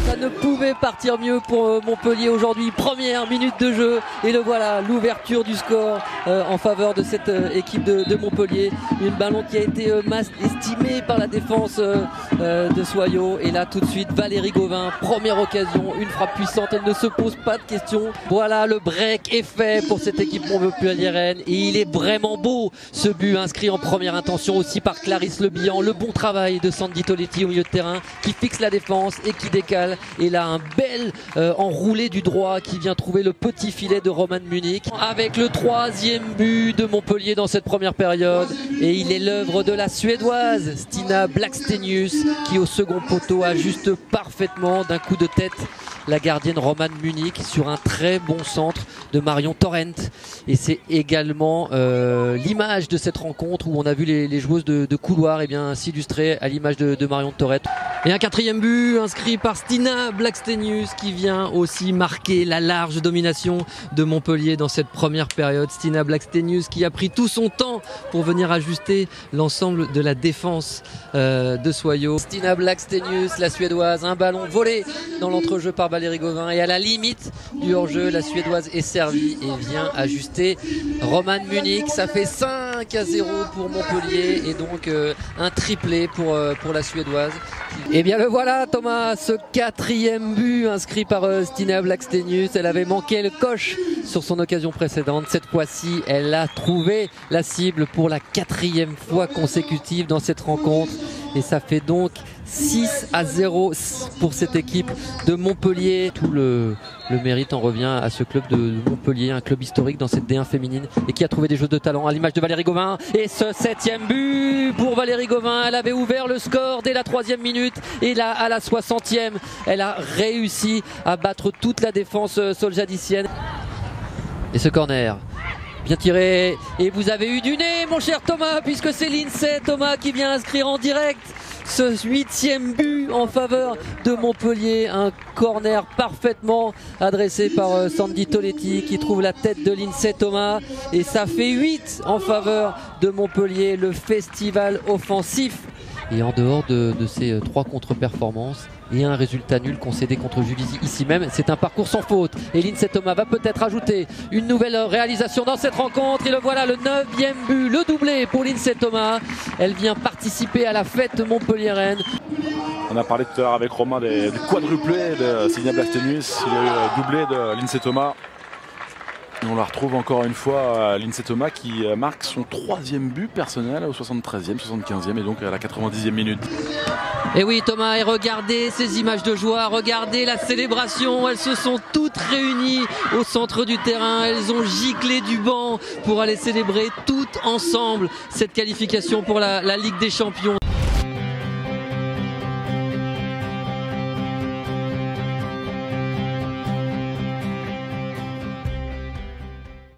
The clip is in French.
Ça ne pouvait partir mieux pour Montpellier aujourd'hui. Première minute de jeu et le voilà, l'ouverture du score en faveur de cette équipe de Montpellier. Une ballon qui a été estimée par la défense de Soyaux. Et là tout de suite Valérie Gauvin, première occasion, une frappe puissante, elle ne se pose pas de questions. Voilà, le break est fait pour cette équipe montpelliéraine et il est vraiment beau ce but inscrit en première intention aussi par Clarisse Lebihan. Le bon travail de Sandy Toletti au milieu de terrain qui fixe la défense et qui décale. Et là un bel enroulé du droit qui vient trouver le petit filet de Roman Munich avec le troisième but de Montpellier dans cette première période. Et il est l'œuvre de la Suédoise Stina Blackstenius qui au second poteau ajuste parfaitement d'un coup de tête la gardienne Roman Munich sur un très bon centre de Marion Torrent. Et c'est également l'image de cette rencontre où on a vu les joueuses de couloir s'illustrer à l'image de Marion Torrent. Et un quatrième but inscrit par Stina Blackstenius qui vient aussi marquer la large domination de Montpellier dans cette première période. Stina Blackstenius qui a pris tout son temps pour venir ajuster l'ensemble de la défense de Soyaux. Stina Blackstenius, la Suédoise, un ballon volé dans l'entrejeu par Valérie Gauvin et à la limite du hors-jeu, la Suédoise est servie et vient ajuster Roman Munich. Ça fait 5-0 pour Montpellier et donc un triplé pour la Suédoise. Et bien le voilà Thomas, ce quatrième but inscrit par Stina Blackstenius. Elle avait manqué le coche sur son occasion précédente. Cette fois-ci, elle a trouvé la cible pour la quatrième fois consécutive dans cette rencontre. Et ça fait donc 6-0 pour cette équipe de Montpellier. Tout le mérite en revient à ce club de Montpellier, un club historique dans cette D1 féminine et qui a trouvé des jeux de talent à l'image de Valérie Gauvin. Et ce septième but pour Valérie Gauvin, elle avait ouvert le score dès la 3e minute et là à la 60e, elle a réussi à battre toute la défense soljadicienne. Et ce corner bien tiré, et vous avez eu du nez mon cher Thomas, puisque c'est Lindsay Thomas qui vient inscrire en direct ce 8e but en faveur de Montpellier. Un corner parfaitement adressé par Sandy Toletti qui trouve la tête de Lindsay Thomas et ça fait 8 en faveur de Montpellier. Le festival offensif. Et en dehors de ces 3 contre-performances et un résultat nul concédé contre Juvisy ici même, c'est un parcours sans faute. Et Lindsay Thomas va peut-être ajouter une nouvelle réalisation dans cette rencontre. Et le voilà, le 9e but, le doublé pour Lindsay Thomas. Elle vient participer à la fête montpelliéraine. On a parlé tout à l'heure avec Romain du quadruplé de Stina Blackstenius. Il y a eu le doublé de Lindsay Thomas. Et on la retrouve encore une fois, Lindsay Thomas qui marque son 3e but personnel au 73e, 75e et donc à la 90e minute. Et oui Thomas, et regardez ces images de joie, regardez la célébration, elles se sont toutes réunies au centre du terrain, elles ont giclé du banc pour aller célébrer toutes ensemble cette qualification pour la Ligue des Champions.